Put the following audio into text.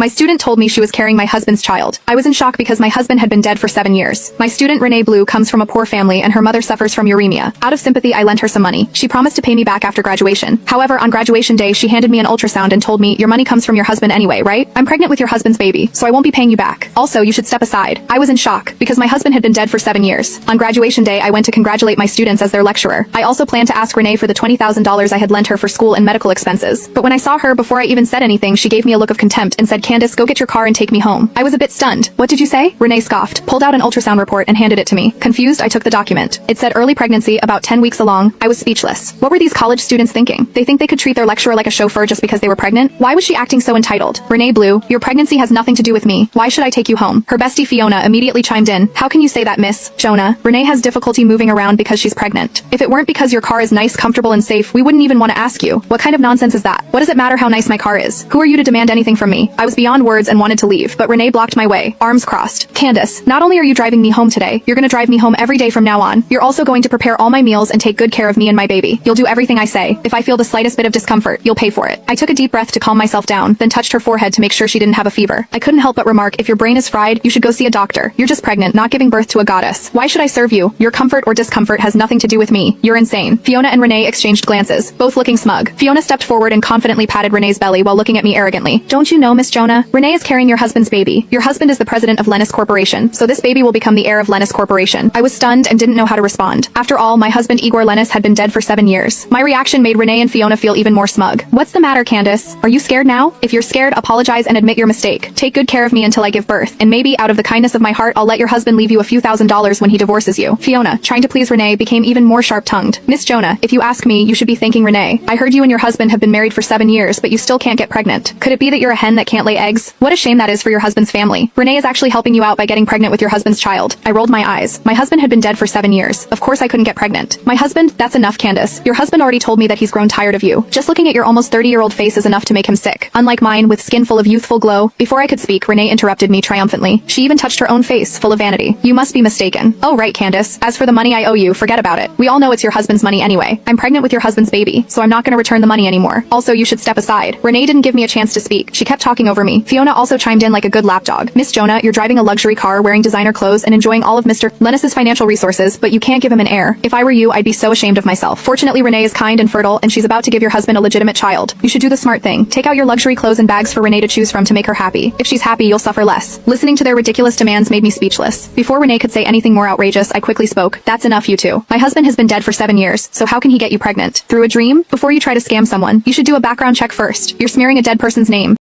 My student told me she was carrying my husband's child. I was in shock because my husband had been dead for 7 years. My student Renee Blue comes from a poor family and her mother suffers from uremia. Out of sympathy, I lent her some money. She promised to pay me back after graduation. However, on graduation day, she handed me an ultrasound and told me, your money comes from your husband anyway, right? I'm pregnant with your husband's baby, so I won't be paying you back. Also, you should step aside. I was in shock because my husband had been dead for 7 years. On graduation day, I went to congratulate my students as their lecturer. I also planned to ask Renee for the $20,000 I had lent her for school and medical expenses. But when I saw her, before I even said anything, she gave me a look of contempt and said, Candace, go get your car and take me home. I was a bit stunned. What did you say? Renee scoffed, pulled out an ultrasound report and handed it to me. Confused, I took the document. It said early pregnancy, about 10 weeks along. I was speechless. What were these college students thinking? They think they could treat their lecturer like a chauffeur just because they were pregnant? Why was she acting so entitled? Renee Blue, your pregnancy has nothing to do with me. Why should I take you home? Her bestie Fiona immediately chimed in. How can you say that, Miss Jonah? Renee has difficulty moving around because she's pregnant. If it weren't because your car is nice, comfortable, and safe, we wouldn't even want to ask you. What kind of nonsense is that? What does it matter how nice my car is? Who are you to demand anything from me? I was beyond words and wanted to leave, but Renee blocked my way, arms crossed. Candace, not only are you driving me home today, you're gonna drive me home every day from now on. You're also going to prepare all my meals and take good care of me and my baby. You'll do everything I say. If I feel the slightest bit of discomfort, you'll pay for it. I took a deep breath to calm myself down, then touched her forehead to make sure she didn't have a fever. I couldn't help but remark, if your brain is fried, you should go see a doctor. You're just pregnant, not giving birth to a goddess. Why should I serve you? Your comfort or discomfort has nothing to do with me. You're insane. Fiona and Renee exchanged glances, both looking smug. Fiona stepped forward and confidently patted Renee's belly while looking at me arrogantly. Don't you know, Miss Jonah? Renee is carrying your husband's baby. Your husband is the president of Lennis Corporation, so this baby will become the heir of Lennis Corporation. I was stunned and didn't know how to respond. After all, my husband Igor Lennis had been dead for 7 years. My reaction made Renee and Fiona feel even more smug. What's the matter, Candace? Are you scared now? If you're scared, apologize and admit your mistake. Take good care of me until I give birth, and maybe, out of the kindness of my heart, I'll let your husband leave you a few $1,000s when he divorces you. Fiona, trying to please Renee, became even more sharp-tongued. Miss Jonah, if you ask me, you should be thanking Renee. I heard you and your husband have been married for 7 years, but you still can't get pregnant. Could it be that you're a hen that can't lay eggs? What a shame that is for your husband's family. Renee is actually helping you out by getting pregnant with your husband's child. I rolled my eyes. My husband had been dead for 7 years. Of course I couldn't get pregnant. My husband? That's enough, Candace. Your husband already told me that he's grown tired of you. Just looking at your almost 30-year-old face is enough to make him sick. Unlike mine, with skin full of youthful glow. Before I could speak, Renee interrupted me triumphantly. She even touched her own face, full of vanity. You must be mistaken. Oh right, Candace. As for the money I owe you, forget about it. We all know it's your husband's money anyway. I'm pregnant with your husband's baby, so I'm not gonna return the money anymore. Also, you should step aside. Renee didn't give me a chance to speak. She kept talking over me. Fiona also chimed in like a good lapdog. Miss Jonah, you're driving a luxury car, wearing designer clothes, and enjoying all of Mr. Lennis's financial resources, but you can't give him an heir. If I were you, I'd be so ashamed of myself. Fortunately, Renee is kind and fertile, and she's about to give your husband a legitimate child. You should do the smart thing. Take out your luxury clothes and bags for Renee to choose from to make her happy. If she's happy, you'll suffer less. Listening to their ridiculous demands made me speechless. Before Renee could say anything more outrageous, I quickly spoke. That's enough, you two. My husband has been dead for 7 years, so how can he get you pregnant? Through a dream? Before you try to scam someone, you should do a background check first. You're smearing a dead person's name.